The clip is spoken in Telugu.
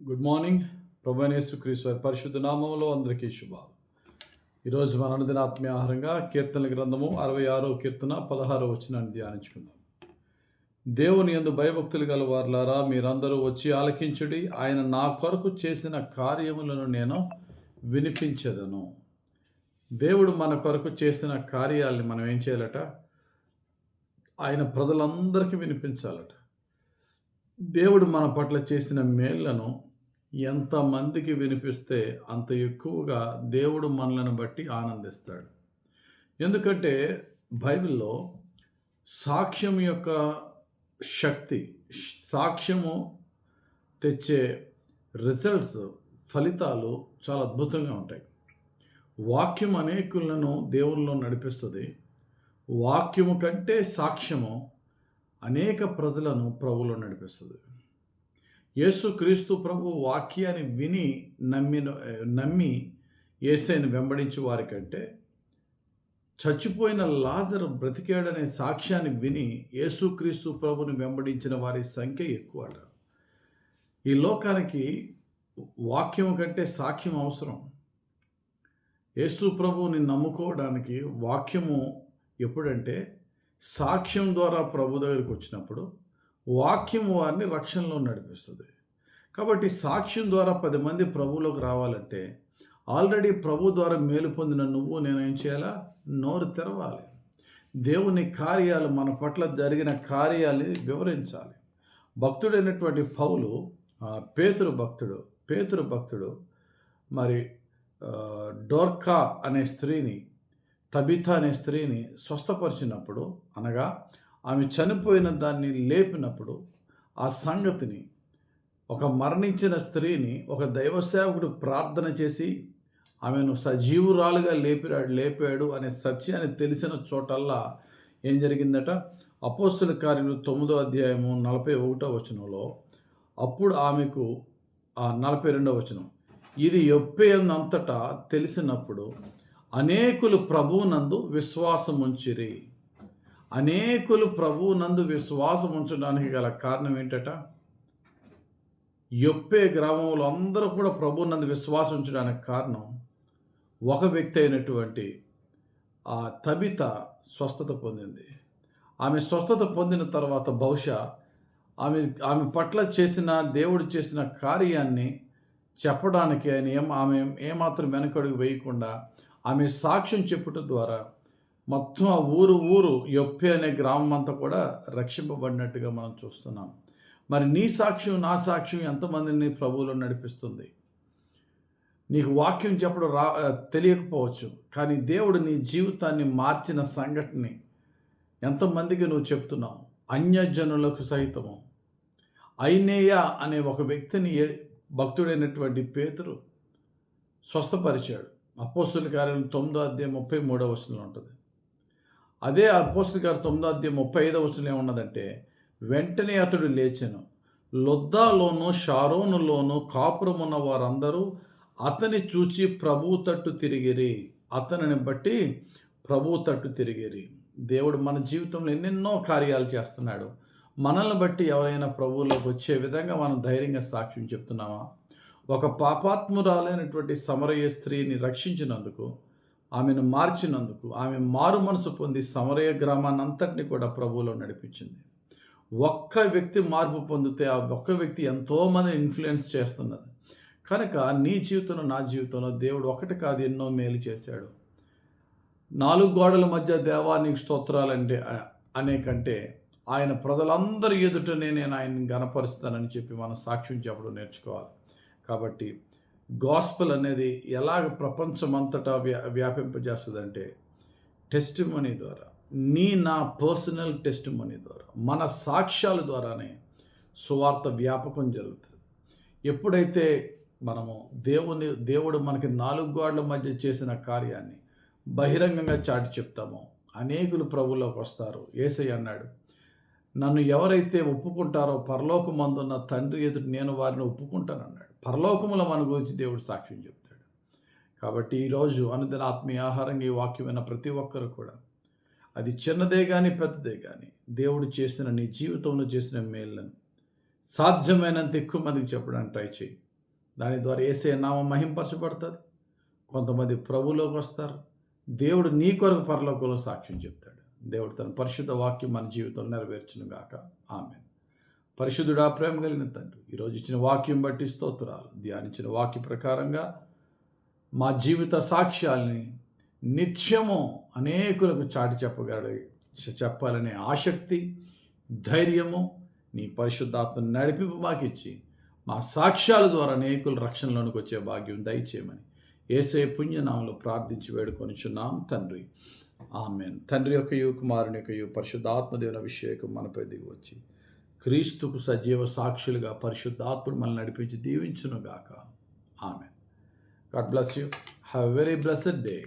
Good morning. ప్రభువైన యేసుక్రీస్తు వారి పరిశుద్ధ నామములో అందరికీ శుభాలు. ఈరోజు మన అనుదిన ఆత్మీయ ఆహారంగా కీర్తనల గ్రంథము 66వ కీర్తన 16వ వచనాన్ని ధ్యానించుకుందాం. దేవుని యందు భయభక్తులు గల వారులారా, మీరందరూ వచ్చి ఆలకించుడి. ఆయన నా కొరకు చేసిన కార్యములను నేను వినిపించెదను. దేవుడు మన కొరకు చేసిన కార్యాలని మనం ఏం చేయాలట? ఆయన ప్రజలందరికీ వినిపించాలట. దేవుడు మన పట్ల చేసిన మేళ్లను ఎంతమందికి వినిపిస్తే అంత ఎక్కువగా దేవుడు మనలను బట్టి ఆనందిస్తాడు. ఎందుకంటే బైబిల్లో సాక్ష్యం యొక్క శక్తి, సాక్ష్యము తెచ్చే రిజల్ట్స్, ఫలితాలు చాలా అద్భుతంగా ఉంటాయి. వాక్యం అనేకులను దేవునిలో నడిపిస్తుంది. వాక్యము కంటే సాక్ష్యము అనేక ప్రజలను ప్రభువులో నడిపిస్తుంది. యేసుక్రీస్తు ప్రభు వాక్యాన్ని విని నమ్మి యేసయ్యను వెంబడించే వారికంటే చచ్చిపోయిన లాజరు బ్రతికాడనే సాక్ష్యాన్ని విని యేసుక్రీస్తు ప్రభుని వెంబడించిన వారి సంఖ్య ఎక్కువట. ఈ లోకానికి వాక్యం కంటే సాక్ష్యం అవసరం. యేసు ప్రభువుని నమ్ముకోవడానికి వాక్యము ఎప్పుడంటే సాక్ష్యం ద్వారా ప్రభు దగ్గరికి వచ్చినప్పుడు వాక్యం వారిని రక్షణలో నడిపిస్తుంది. కాబట్టి సాక్ష్యం ద్వారా 10 మంది ప్రభువులోకి రావాలంటే ఆల్రెడీ ప్రభు ద్వారా మేలు పొందిన నువ్వు నేనేం చేయాలా? నోరు తెరవాలి. దేవుని కార్యాలు, మన పట్ల జరిగిన కార్యాలు వివరించాలి. భక్తుడైనటువంటి పౌలు, పేతురు భక్తుడు మరి డోర్కా అనే స్త్రీని, తబితా అనే స్త్రీని స్వస్థపరిచినప్పుడు, అనగా ఆమె చనిపోయిన దాన్ని లేపినప్పుడు, ఆ సంగతిని, ఒక మరణించిన స్త్రీని ఒక దైవసేవకుడు ప్రార్థన చేసి ఆమెను సజీవురాలుగా లేపాడు అనే సత్యాన్ని తెలిసిన చోటల్లా ఏం జరిగిందట? అపోస్తుల కార్యములు 9వ అధ్యాయము 41వ వచనంలో, అప్పుడు ఆమెకు 42వ వచనం, ఇది యొప్పేయంతటా తెలిసినప్పుడు అనేకులు ప్రభువునందు విశ్వాసం ఉంచిరి. అనేకులు ప్రభువునందు విశ్వాసం ఉంచడానికి గల కారణం ఏంటట? యొప్పే గ్రామంలో అందరూ కూడా ప్రభువునందు విశ్వాసం ఉంచడానికి కారణం ఒక వ్యక్తి అయినటువంటి ఆ తబిత స్వస్థత పొందింది. ఆమె స్వస్థత పొందిన తర్వాత బహుశా ఆమె పట్ల దేవుడు చేసిన కార్యాన్ని చెప్పడానికి ఆమె ఏమాత్రం వెనకడుగు వేయకుండా ఆమె సాక్ష్యం చెప్పుట ద్వారా మొత్తం ఆ ఊరు యొప్పే అనే గ్రామం అంతా కూడా రక్షింపబడినట్టుగా మనం చూస్తున్నాం. మరి నీ సాక్ష్యం, నా సాక్ష్యం ఎంతమందిని ప్రభువులో నడిపిస్తుంది? నీకు వాక్యం చెప్పడం తెలియకపోవచ్చు, కానీ దేవుడు నీ జీవితాన్ని మార్చిన సంఘటనని ఎంతమందికి నువ్వు చెప్తున్నావు? అన్యజనులకు సహితము. ఐనేయ అనే ఒక వ్యక్తిని భక్తుడైనటువంటి పేతురు స్వస్థపరిచాడు. అపోస్తుల కార్యాలు 9వ అధ్యాయం 33వ వచనంలో ఉంటుంది. అదే అపోస్తుల కార్యాలు 9వ అధ్యాయం 35వ వచనం ఏమున్నదంటే, వెంటనే అతడు లేచెను, లొద్దాలోను షారోనులోను కాపురమున్న వారందరూ అతని చూచి ప్రభువు తట్టు తిరిగిరి. అతనిని బట్టి ప్రభువు తట్టు తిరిగిరి. దేవుడు మన జీవితంలో ఎన్నెన్నో కార్యాలు చేస్తున్నాడు. మనల్ని బట్టి ఎవరైనా ప్రభువులోకి వచ్చే విధంగా మనం ధైర్యంగా సాక్ష్యం చెప్తున్నామా? ఒక పాపాత్మురాలైనటువంటి సమరయ స్త్రీని రక్షించినందుకు, ఆమెను మార్చినందుకు, ఆమె మారు మనసు పొంది సమరయ గ్రామాన్ని అంతటిని కూడా ప్రభువులో నడిపించింది. ఒక్క వ్యక్తి మార్పు పొందితే ఆ ఒక్క వ్యక్తి ఎంతోమంది ఇన్ఫ్లుయెన్స్ చేస్తున్నది. కనుక నీ జీవితంలో, నా జీవితంలో దేవుడు ఒకటి కాదు ఎన్నో మేలు చేశాడు. 4 గోడల మధ్య దేవా నీకు స్తోత్రాలంటే అనే కంటే ఆయన ప్రజలందరి ఎదుటనే నేను ఆయన్ని గణపరుస్తానని చెప్పి మనం సాక్ష్యం చెప్పడం నేర్చుకోవాలి. కాబట్టి గాస్పెల్ అనేది ఎలాగ ప్రపంచమంతటా వ్యాపింపజేస్తుందంటే టెస్టిమనీ ద్వారా, నా పర్సనల్ టెస్టిమనీ ద్వారా, మన సాక్ష్యాల ద్వారానే సువార్త వ్యాపకం జరుగుతుంది. ఎప్పుడైతే మనము దేవుడు మనకి 4 గోడల మధ్య చేసిన కార్యాన్ని బహిరంగంగా చాటి చెప్తామో అనేకులు ప్రభువులోకి వస్తారు. యేసయ్య అన్నాడు, నన్ను ఎవరైతే ఒప్పుకుంటారో పరలోకమందున్న తండ్రి ఎదుట నేను వారిని ఒప్పుకుంటానన్నాడు. పరలోకములో మన గురించి దేవుడు సాక్ష్యం చెప్తాడు. కాబట్టి ఈరోజు అనుదిన ఆత్మీయ ఆహారంగా ఈ వాక్యమైన ప్రతి ఒక్కరు కూడా, అది చిన్నదే కానీ పెద్దదే కానీ, దేవుడు చేసిన నీ జీవితంలో చేసిన మేళ్ళను సాధ్యమైనంత ఎక్కువ మందికి చెప్పడానికి ట్రై చేయి. దాని ద్వారా యేసయ్య నామం మహింపరచబడుతుంది. కొంతమంది ప్రభువులోకి వస్తారు. దేవుడు నీ కొరకు పరలోకంలో సాక్ష్యం చెప్తాడు. దేవుడు తన పరిశుద్ధ వాక్యం మన జీవితంలో నెరవేర్చును గాక. ఆమేన్. పరిశుద్ధుడా, ప్రేమ కలిగిన తండ్రి, ఈరోజు ఇచ్చిన వాక్యం బట్టి స్తోత్రాలు. ధ్యానించిన వాక్య ప్రకారంగా మా జీవిత సాక్ష్యాల్ని నిత్యము అనేకులకు చాటి చెప్పాలనే ఆసక్తి, ధైర్యము నీ పరిశుద్ధాత్మను నడిపింపు మాకు ఇచ్చి మా సాక్ష్యాల ద్వారా అనేకులు రక్షణలోనికి వచ్చే భాగ్యం దయచేయమని యేసయ్య పుణ్యనామంలో ప్రార్థించి వేడుకొనిచున్నాం తండ్రి. ఆమేన్. తండ్రి యొక్కయు కుమారుని యొక్కయు పరిశుద్ధాత్మదేవుని అభిషేకం మనపై దిగి వచ్చి క్రీస్తుకు సజీవ సాక్షులుగా పరిశుద్ధాత్ముడు మనల్ని నడిపించి దీవించును గాక. ఆమేన్. God bless you. Have a very blessed day.